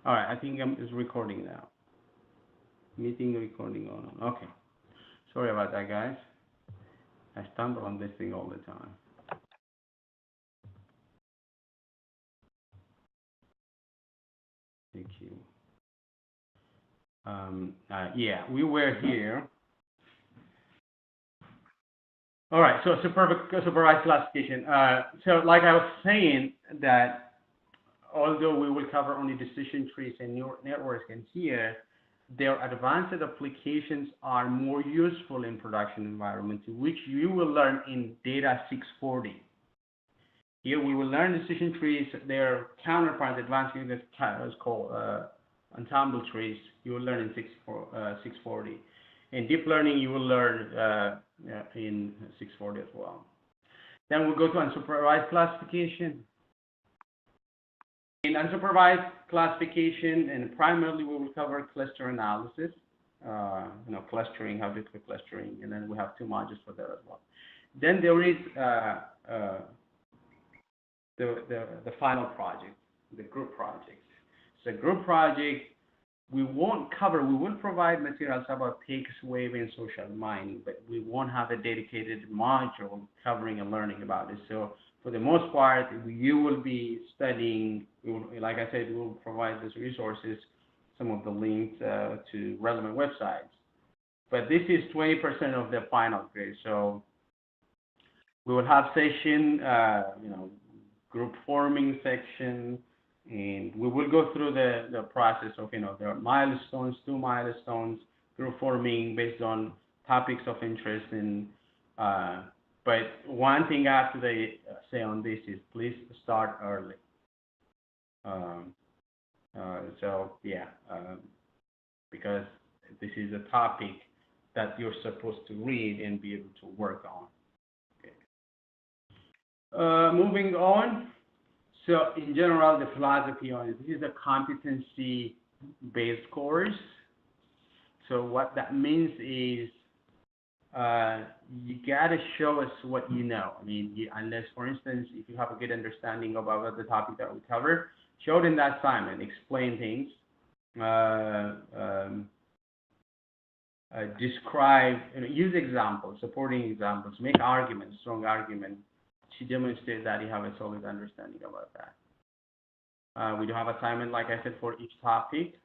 All right, I think it's recording now. Meeting recording on. Okay. Sorry about that, guys. I stumble on this thing all the time. Thank you. Yeah, we were here. All right, so supervised classification. So like I was saying, that although we will cover only decision trees and neural networks in here, their advanced applications are more useful in production environments, which you will learn in Data 640. Here we will learn decision trees, their counterparts, advanced units is called ensemble trees. You will learn in 640. In deep learning, you will learn in 640 as well. Then we'll go to unsupervised classification. In unsupervised classification, and primarily we will cover cluster analysis, clustering, how to do clustering, and then we have 2 modules for that as well. Then there is the final project, the group project. So group project, we won't cover, we will provide materials about text, wave, and social mining, but we won't have a dedicated module covering and learning about it. So for the most part, you will be studying, like I said, we will provide these resources, some of the links to relevant websites. But this is 20% of the final grade. So we will have session, group forming section, and we will go through the process of, there are milestones, 2 milestones, group forming based on topics of interest. And but one thing I have to say on this is please start early. Because this is a topic that you're supposed to read and be able to work on. Okay. Moving on. So in general, the philosophy on it, this is a competency-based course. So what that means is you got to show us what you know. I mean, unless, for instance, if you have a good understanding about the topic that we cover, show it in that assignment, explain things, describe, use examples, supporting examples, make arguments, strong arguments, to demonstrate that you have a solid understanding about that. We do have assignment, like I said, for each topic.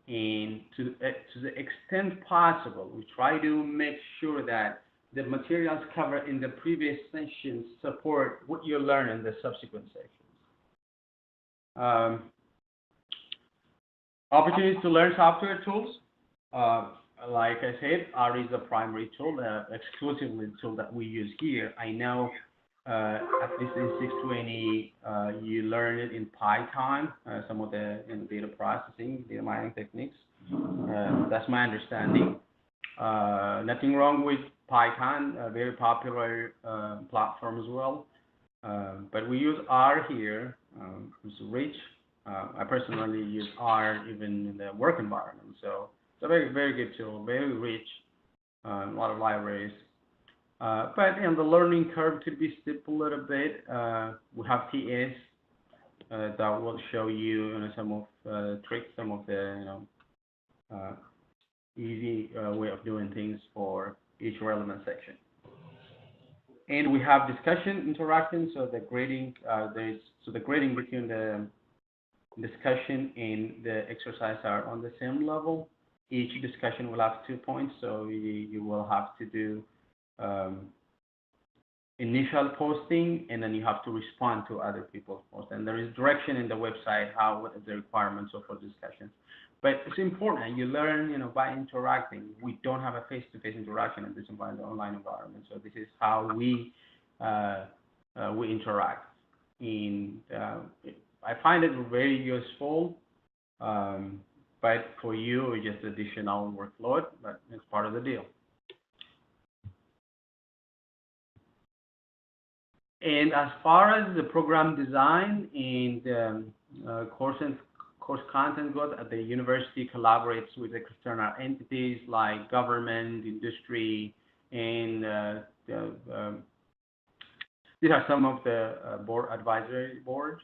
And to the extent possible, we try to make sure that the materials covered in the previous sessions support what you learn in the subsequent sections. Opportunities to learn software tools. Like I said, R is the primary tool, exclusively the tool that we use here. I know at least in 620, you learn it in Python, some of the data processing, data mining techniques. That's my understanding. Nothing wrong with Python, a very popular platform as well. But we use R here. It's rich. I personally use R even in the work environment. So it's a very, very good tool, very rich, a lot of libraries. But the learning curve could be steep a little bit. We have TS that will show you, some of tricks, some of the easy way of doing things for each relevant section. And we have discussion interaction. So the grading, the grading between the discussion and the exercise are on the same level. Each discussion will have 2 points, so you will have to do initial posting, and then you have to respond to other people's posts. And there is direction in the website what is the requirements for discussions. But it's important you learn, by interacting. We don't have a face-to-face interaction in this online environment, so this is how we interact. And I find it very useful. But for you, it's just additional workload, but it's part of the deal. And as far as the program design and course content goes, the university collaborates with external entities like government, industry, and these are some of the advisory boards.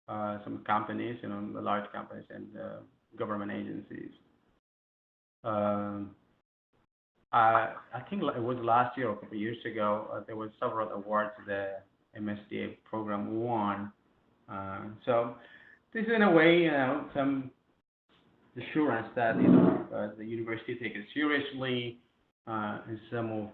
some companies, the large companies and government agencies. Um, I think it was last year or a couple of years ago. There was several awards the MSDA program won. So this is in a way, some assurance that the university take it seriously, and some of.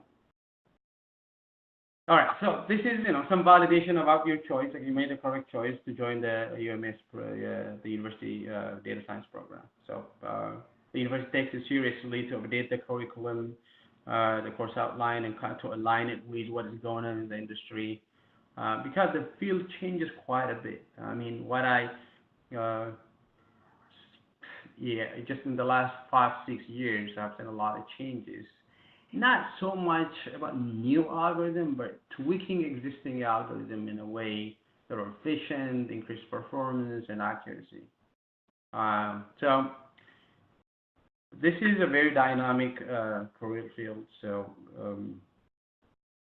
All right, so this is some validation about your choice, that you made the correct choice to join the UMS, the university data science program. So the university takes it seriously to update the curriculum, the course outline, and kind of to align it with what is going on in the industry, because the field changes quite a bit. I mean, uh, yeah, just in the last 5, 6 years, I've seen a lot of changes. Not so much about new algorithm, but tweaking existing algorithm in a way that are efficient, increase performance and accuracy. So this is a very dynamic career field. So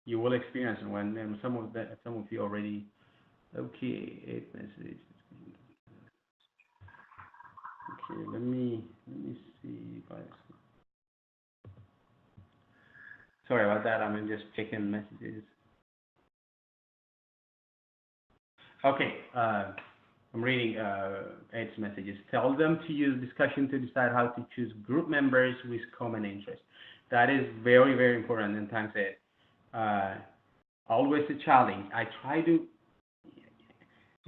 you will experience it when, and some of you already. Okay, 8 messages. Okay, let me see if I. Sorry about that. I'm just checking messages. Okay, I'm reading Ed's messages. Tell them to use discussion to decide how to choose group members with common interests. That is very, very important. And thanks, Ed. Always a challenge. I try to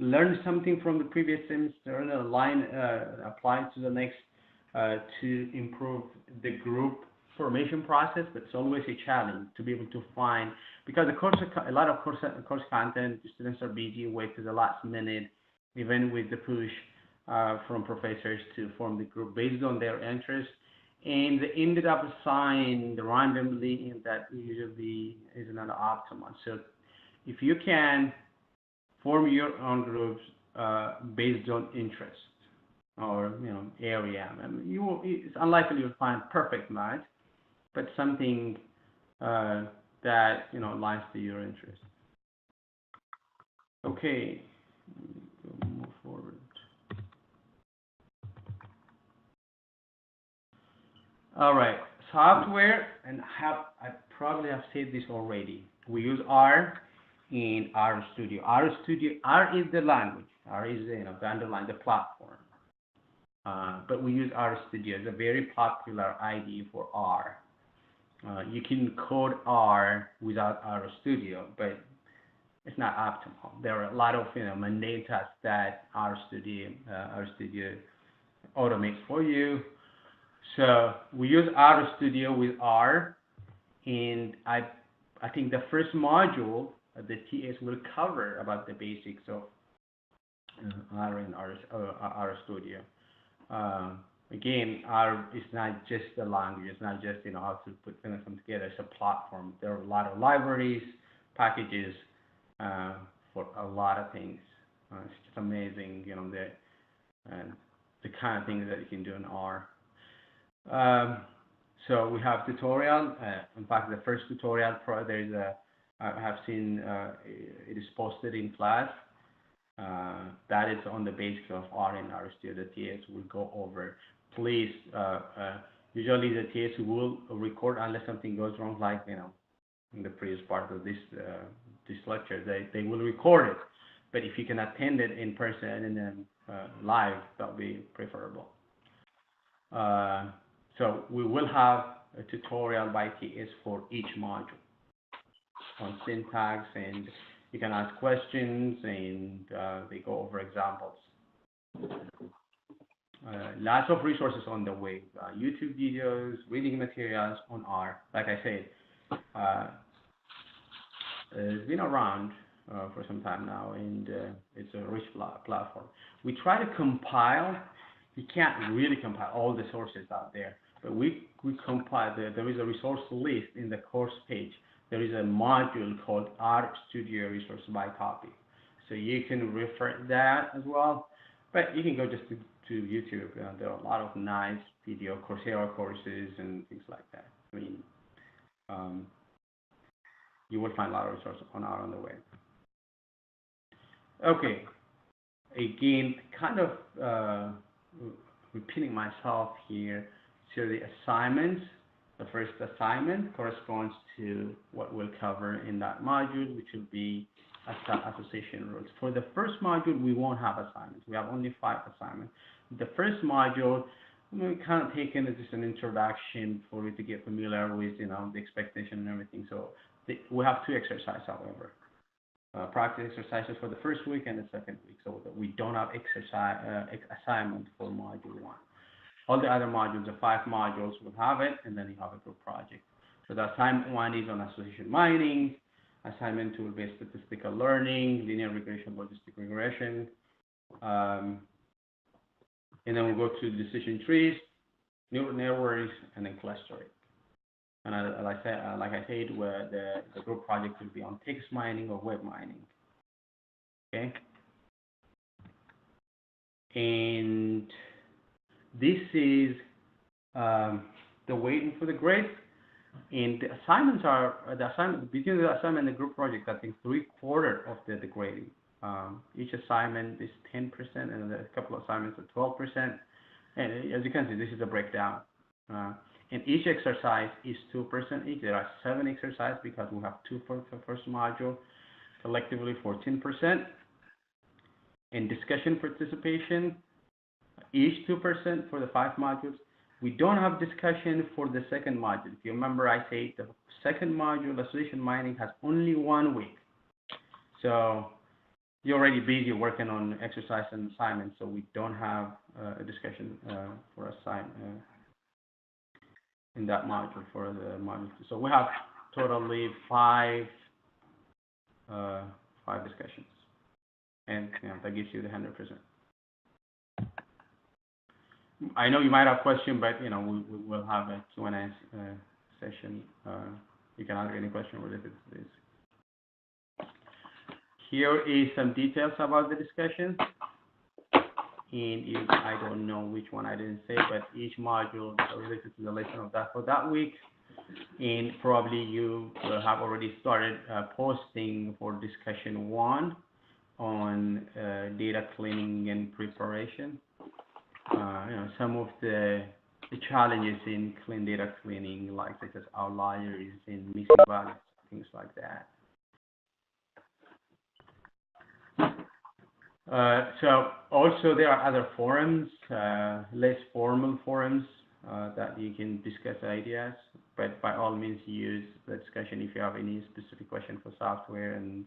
learn something from the previous semester and apply it to the next, to improve the group formation process, but it's always a challenge to be able to find, because a lot of course content, students are busy, wait to the last minute, even with the push from professors to form the group based on their interest, and they ended up assigned randomly, and that usually is not optimal. So if you can form your own groups based on interest or area, I mean, it's unlikely you'll find perfect match, but something that aligns to your interest. Okay, move forward. All right, software, and I probably have said this already. We use R in R Studio. R is the language. R is the underlying the platform. But we use R Studio. It's a very popular IDE for R. You can code R without R Studio, but it's not optimal. There are a lot of mundane tasks that R Studio automates for you. So we use R Studio with R, and I think the first module, the TS will cover about the basics of R and R Studio. Again, R is not just a language. It's not just how to put things together. It's a platform. There are a lot of libraries, packages for a lot of things. It's just amazing, the kind of things that you can do in R. So we have tutorial. In fact, the first tutorial I have seen it is posted in class. That is on the basics of R and R Studio. The TS will go over. Please, usually the TS will record unless something goes wrong, like in the previous part of this lecture. They will record it, but if you can attend it in person and then live, that will be preferable. So we will have a tutorial by TS for each module on syntax, and you can ask questions, and they go over examples. Lots of resources on the way, YouTube videos, reading materials on R. Like I said, it's been around for some time now, and it's a rich platform. We try to compile. You can't really compile all the sources out there, but we compile. There is a resource list in the course page. There is a module called R Studio Resource by Topic, so you can refer to that as well. But you can go just to YouTube. There are a lot of nice video Coursera courses and things like that. I mean, you will find a lot of resources on the web. Okay, again, kind of repeating myself here. So the assignments, the first assignment corresponds to what we'll cover in that module, which will be association rules. For the first module, we won't have assignments. We have only 5 assignments. The first module, we kind of taken as just an introduction for you to get familiar with, the expectation and everything. So we have 2 exercises, however. Practice exercises for the first week and the second week, so that we don't have assignment for module 1. All the other modules, the 5 modules, will have it, and then you have a group project. So the assignment 1 is on association mining. Assignment 2 will be statistical learning, linear regression, logistic regression. And then we'll go to decision trees, neural networks, and then clustering. And like I said, where the group project will be on text mining or web mining. Okay. And this is the waiting for the grades. And the assignments are between the assignment and the group project. I think 3/4 of the grading. Each assignment is 10%, and a couple of assignments are 12%. And as you can see, this is a breakdown. And each exercise is 2% each. There are 7 exercises because we have 2 for the first module, collectively 14%. And discussion participation, each 2% for the 5 modules. We don't have discussion for the second module. If you remember, I said the second module, association mining, has only 1 week. So you're already busy working on exercise and assignments, so we don't have a discussion for assignment in that module for the module. So we have totally 5 discussions, and that gives you the 100%. I know you might have questions, but we will have a Q&A session. You can ask any question related to this. Here is some details about the discussion. And I don't know which one I didn't say, but each module is related to the lesson of that for that week. And probably you will have already started posting for discussion 1 on data cleaning and preparation. Some of the challenges in clean data cleaning, like such as outliers and missing values, things like that. So also there are other forums, less formal forums that you can discuss ideas, but by all means use the discussion if you have any specific question for software. And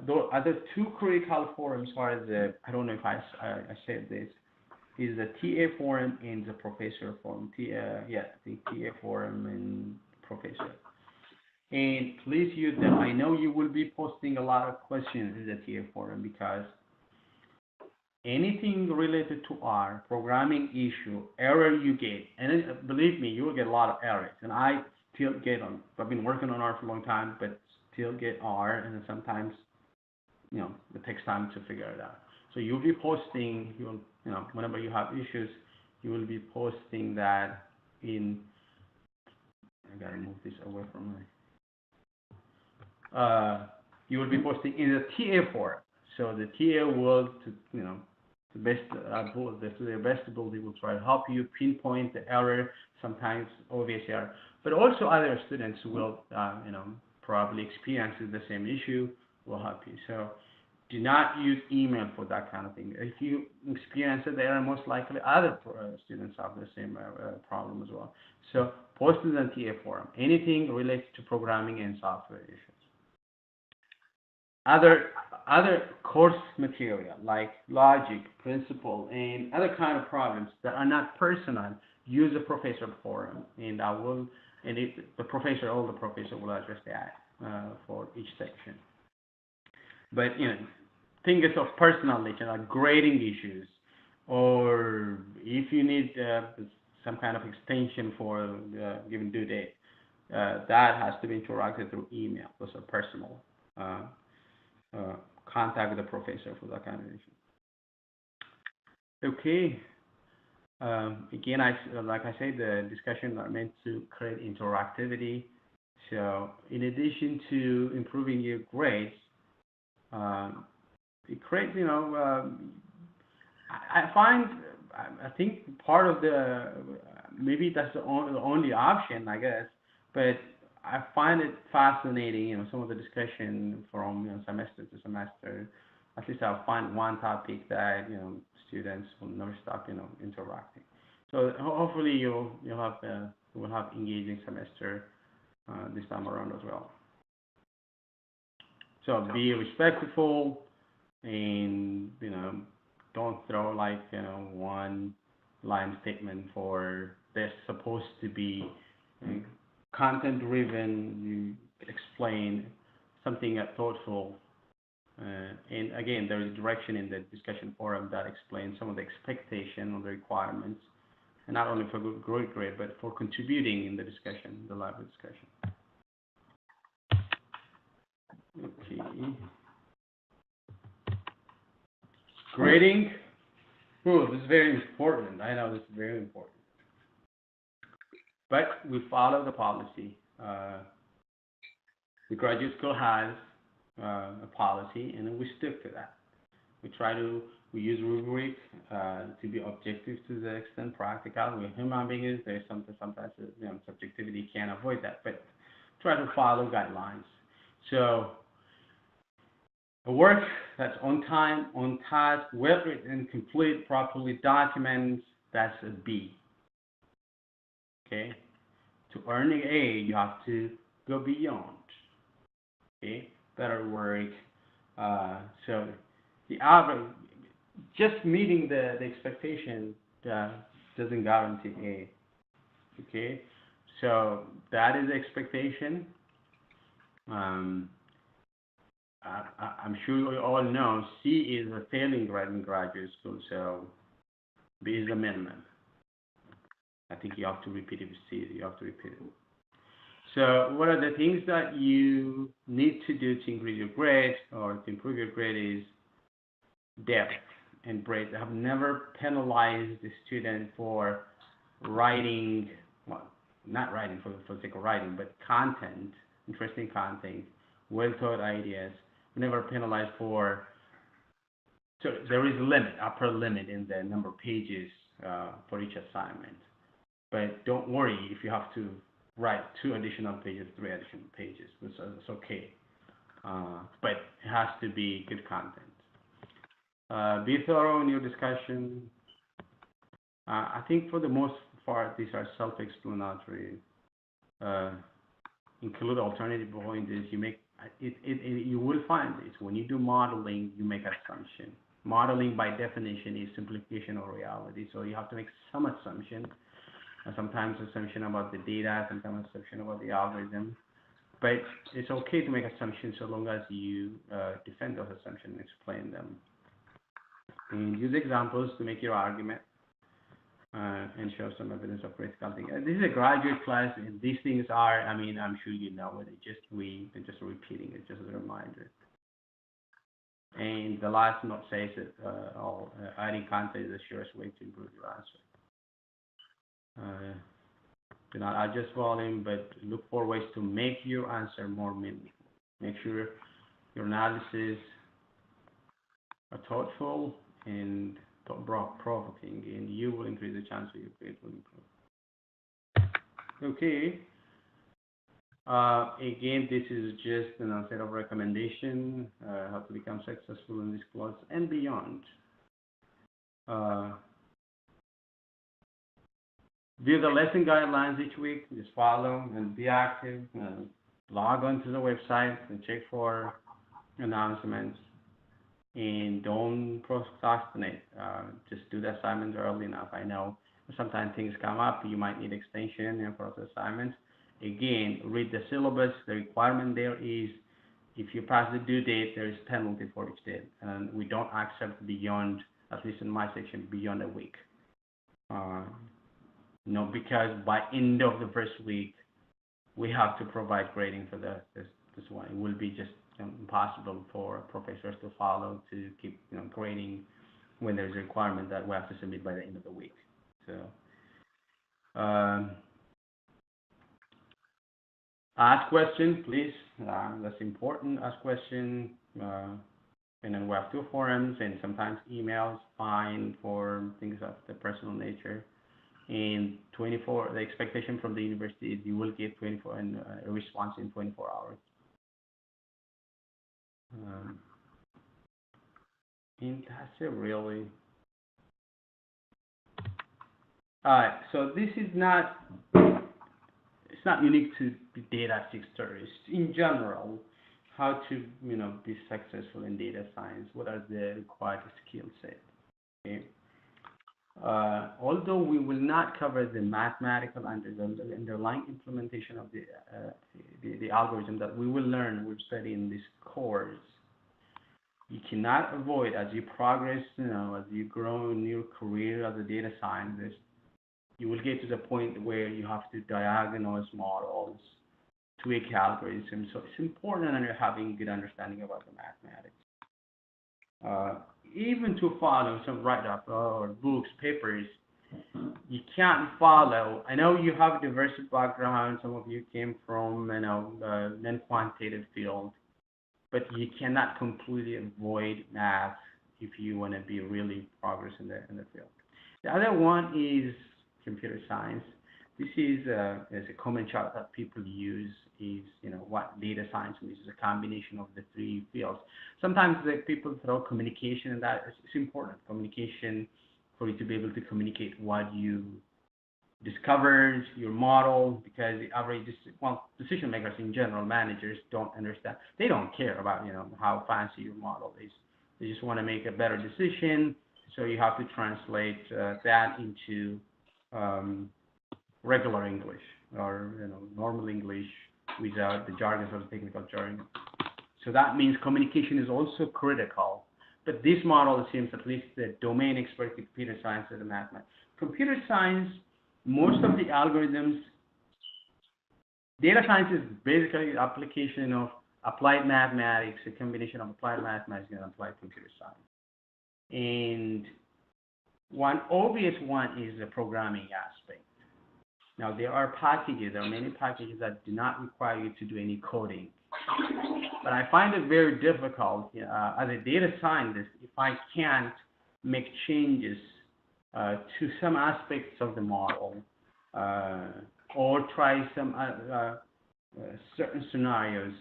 the other 2 critical forums are I don't know if I said this, is the TA forum and the professor forum. The TA forum and professor. And please use them. I know you will be posting a lot of questions in the TA forum, because anything related to R, programming issue, error you get, and believe me, you will get a lot of errors. And I still get them. I've been working on R for a long time, but still get R, and sometimes, it takes time to figure it out. So you'll be posting, whenever you have issues, you will be posting that in. I gotta move this away from my. You will be posting in the TA forum. So the TA will, to their best ability, will try to help you pinpoint the error, sometimes obvious error, but also other students will, probably experience the same issue, will help you. So do not use email for that kind of thing. If you experience the error, most likely other students have the same problem as well. So post it in the TA forum. Anything related to programming and software issues. Other course material like logic, principle, and other kind of problems that are not personal, use the professor forum, and all the professor will address that for each section. But things of personal nature, like grading issues, or if you need some kind of extension for the given due date, that has to be interacted through email. Those are personal. Contact the professor for that kind of issue. Okay. Again, like I said, the discussions are meant to create interactivity. So in addition to improving your grades, Um, it creates, I find, I think part of the, maybe that's the only option, I guess, but I find it fascinating, some of the discussion from, semester to semester. At least I'll find one topic that, students will never stop, interacting. So hopefully you will have engaging semester this time around as well. So be respectful and don't throw like one line statement for they're supposed to be uh, content driven. You explain something thoughtful, and again there is direction in the discussion forum that explains some of the expectation of the requirements, and not only for good grade but for contributing in the discussion, the live discussion. Okay, grading. Oh, this is very important. I know this is very important. But we follow the policy. The graduate school has a policy, and we stick to that. We try to we use rubric to be objective to the extent practical. We're human beings. There's sometimes subjectivity can't avoid that, but try to follow guidelines. So a work that's on time, on task, well written, complete, properly documented, that's a B. Okay. To earn an A, you have to go beyond. Okay, better work. So the average, just meeting the expectation uh, doesn't guarantee A. Okay, so that is the expectation. Um, I'm sure you all know C is a failing grade in graduate school, so B is the minimum. I think you have to repeat it with C. You have to repeat it. So what are the things that you need to do to increase your grade or to improve your grade is depth and breadth. I have never penalized the student for writing, well, not writing for the sake of writing, but content, interesting content, well thought ideas. Never penalized for, so there is a limit, upper limit in the number of pages for each assignment. But don't worry if you have to write two additional pages, three additional pages. It's okay. But it has to be good content. Be thorough in your discussion. I think for the most part, these are self-explanatory. Uh, Include alternative points. You make you will find this when you do modeling. You make assumption. Modeling by definition is simplification of reality. So you have to make some assumption. Sometimes assumption about the data, sometimes assumption about the algorithm. But it's okay to make assumptions so long as you defend those assumptions and explain them. And use examples to make your argument and show some evidence of critical thinking. This is a graduate class, and these things are, I mean, I'm sure you know it. They're just repeating it, just as a reminder. And the last note says that adding content is the surest way to improve your answer. Do not adjust volume, but look for ways to make your answer more meaningful. Make sure your analysis are thoughtful and thought-provoking, and you will increase the chance of your grade will improve. Okay. Again, this is just a set of recommendation how to become successful in this class and beyond. View the lesson guidelines each week. Just follow and be active. Log on to the website and check for announcements. And don't procrastinate. Just do the assignments early enough. I know sometimes things come up. You might need extension for the assignments. Again, read the syllabus. The requirement there is if you pass the due date, there is penalty for each date. And we don't accept beyond, at least in my section, beyond a week. Because by end of the first week, we have to provide grading for this one. It will be just impossible for professors to follow to keep grading when there's a requirement that we have to submit by the end of the week. So ask questions, please. That's important. Ask questions. And then we have two forums, and sometimes emails fine for things of the personal nature. And 24, the expectation from the university is you will get 24 and a response in 24 hours. And that's it really. So this is not, it's not unique to the data 630s. In general, how to be successful in data science, what are the required skill set. Okay. Although we will not cover the mathematical and the underlying implementation of the algorithm that we will learn, we'll study in this course, you cannot avoid, as you progress, as you grow in your career as a data scientist, you will get to the point where you have to diagnose models, tweak algorithms. So it's important that you're having good understanding about the mathematics. Even to follow some write-up or books, papers, you can't follow. I know you have a diverse background. Some of you came from, non-quantitative field, but you cannot completely avoid math if you want to be really progress in the field. The other one is computer science. This is a common chart that people use. Is what data science means is a combination of the three fields. Sometimes the people throw communication in that. It's important, communication, for you to be able to communicate what you discovered, your model, because the average decision makers in general, managers, don't understand. They don't care about how fancy your model is. They just want to make a better decision. So you have to translate that into regular English, or normal English, without the jargon or the technical jargon. So that means communication is also critical. But this model seems, at least the domain expert in computer science and the mathematics. Computer science, most of the algorithms, data science is basically the application of applied mathematics, a combination of applied mathematics and applied computer science. And one obvious one is the programming aspect. Now, there are many packages that do not require you to do any coding. But I find it very difficult as a data scientist if I can't make changes to some aspects of the model or try some certain scenarios.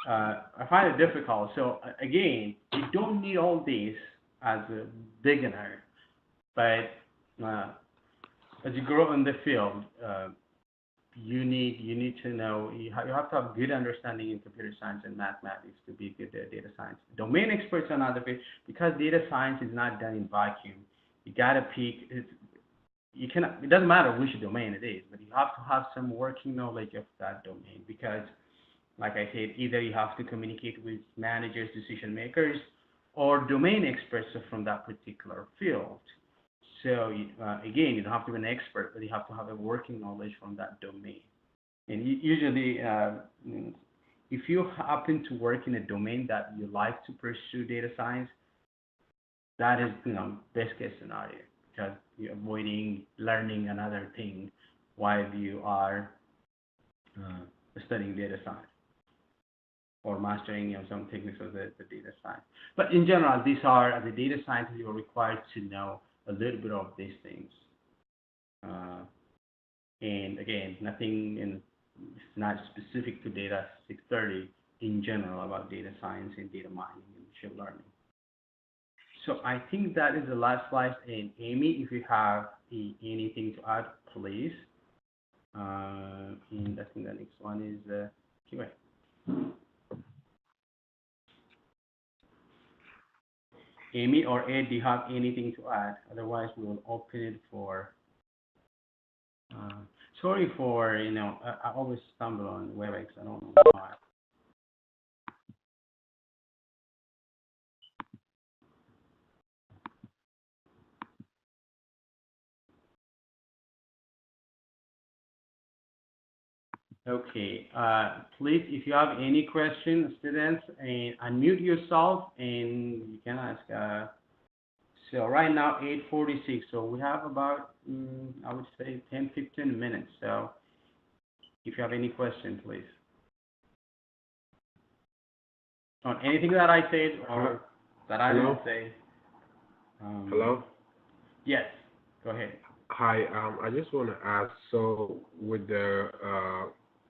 I find it difficult. So again, you don't need all these as a beginner, but as you grow in the field, you need to know, you have to have good understanding in computer science and mathematics to be good at data science. Domain experts on other fields, because data science is not done in vacuum. You gotta pick. It doesn't matter which domain it is, but you have to have some working knowledge of that domain, because, like I said, either you have to communicate with managers, decision makers, or domain experts from that particular field. So again, you don't have to be an expert, but you have to have a working knowledge from that domain. And usually, if you happen to work in a domain that you like to pursue data science, that is, best case scenario, because you're avoiding learning another thing while you are studying data science or mastering some techniques of the data science. But in general, these are, as a data scientist, you're required to know a little bit of these things. And again, it's not specific to data 630 in general about data science and data mining and machine learning. So I think that is the last slide. And Amy, if you have anything to add, please. And I think the next one is QA. Amy or Ed, do you have anything to add? Otherwise, we will open it for. Sorry for, I always stumble on WebEx. I don't know why. Okay. Please, if you have any questions, students, and unmute yourself and you can ask. So right now, 8:46. So we have about, I would say, 10-15 minutes. So if you have any question, please. On anything that I said, or that I Hello? didn't say. Hello? Yes, go ahead. Hi, I just want to ask, so with the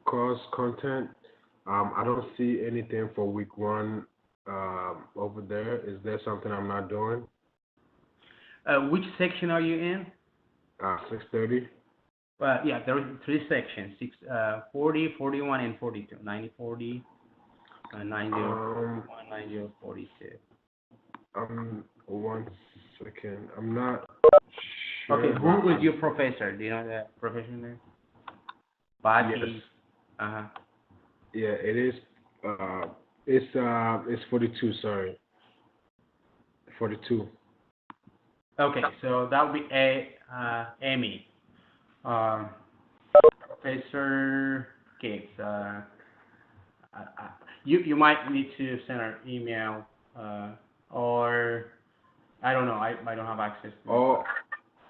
course content, I don't see anything for week one over there. Is there something I'm not doing? Which section are you in? 6:30? Yeah, there are three sections: 40, 41, and 42. 90, 40, 90, Um, 41, 90, 42. One second. I'm not Okay, sure, who but is your professor? Do you know the professor name? yes, Bati. Uh-huh. yeah, it is. Uh, it's 42. Sorry, 42. Okay, so that would be Amy. Uh, Professor Gates. You might need to send her email, or I don't know. I don't have access to the Or class.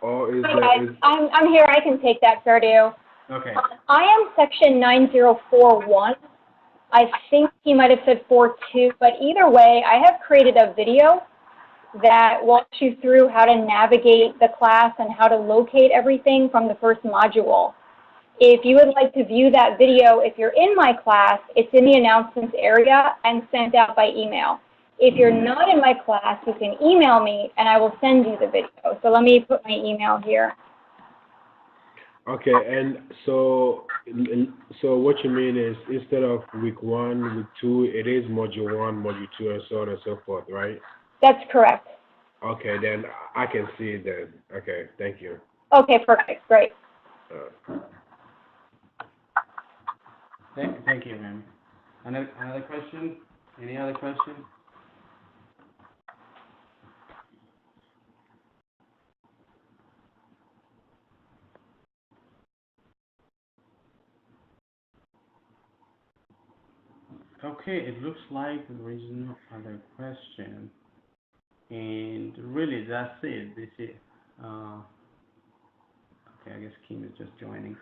or is Hi there guys, is I'm here. I can take that, Sergio. Okay. I am section 9041. I think he might have said 42, but either way, I have created a video that walks you through how to navigate the class and how to locate everything from the first module. If you would like to view that video, if you're in my class, it's in the announcements area and sent out by email. If you're not in my class, you can email me and I will send you the video. So let me put my email here. okay? And so what you mean is instead of week one, week two, it is module one, module two, and so on and so forth, right? That's correct. Okay, then I can see it then. Okay, thank you. Okay, perfect. Great. Uh, Thank you, ma'am. Another question? Any other question? Okay, it looks like there is no other question. And really, that's it. This is, uh, okay, I guess Kim is just joining.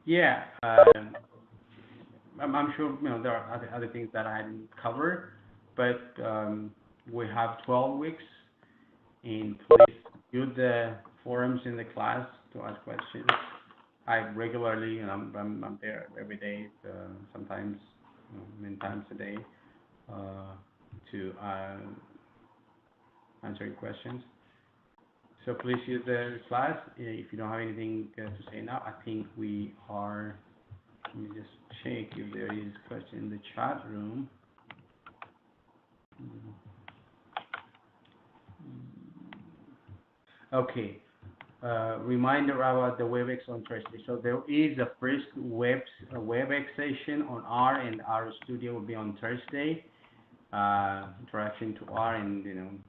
Yeah, I'm sure, there are other things that I didn't cover, but we have 12 weeks, and please use the forums in the class to ask questions. I regularly, I'm there every day, sometimes, many times a day, to answer your questions. So please use the class. If you don't have anything to say now, I think we are. Let me just check if there is question in the chat room. Okay. Reminder about the WebEx on Thursday. So there is a first WebEx session on R, and R Studio will be on Thursday. Introduction to R, and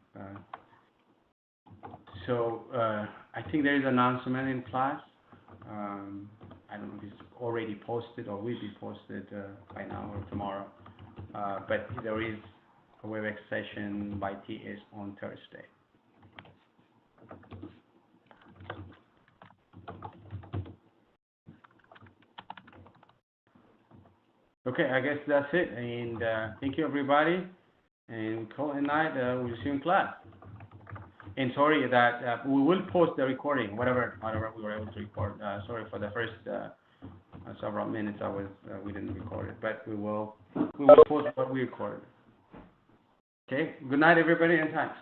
so I think there is an announcement in class. I don't know if it's already posted or will be posted by now or tomorrow. But there is a WebEx session by TS on Thursday. Okay, I guess that's it. And thank you, everybody. And call at night. We'll see you in class. And sorry that we will post the recording, whatever we were able to record. Sorry for the first several minutes we didn't record it, but we will post what we recorded. Okay. Good night, everybody, and thanks.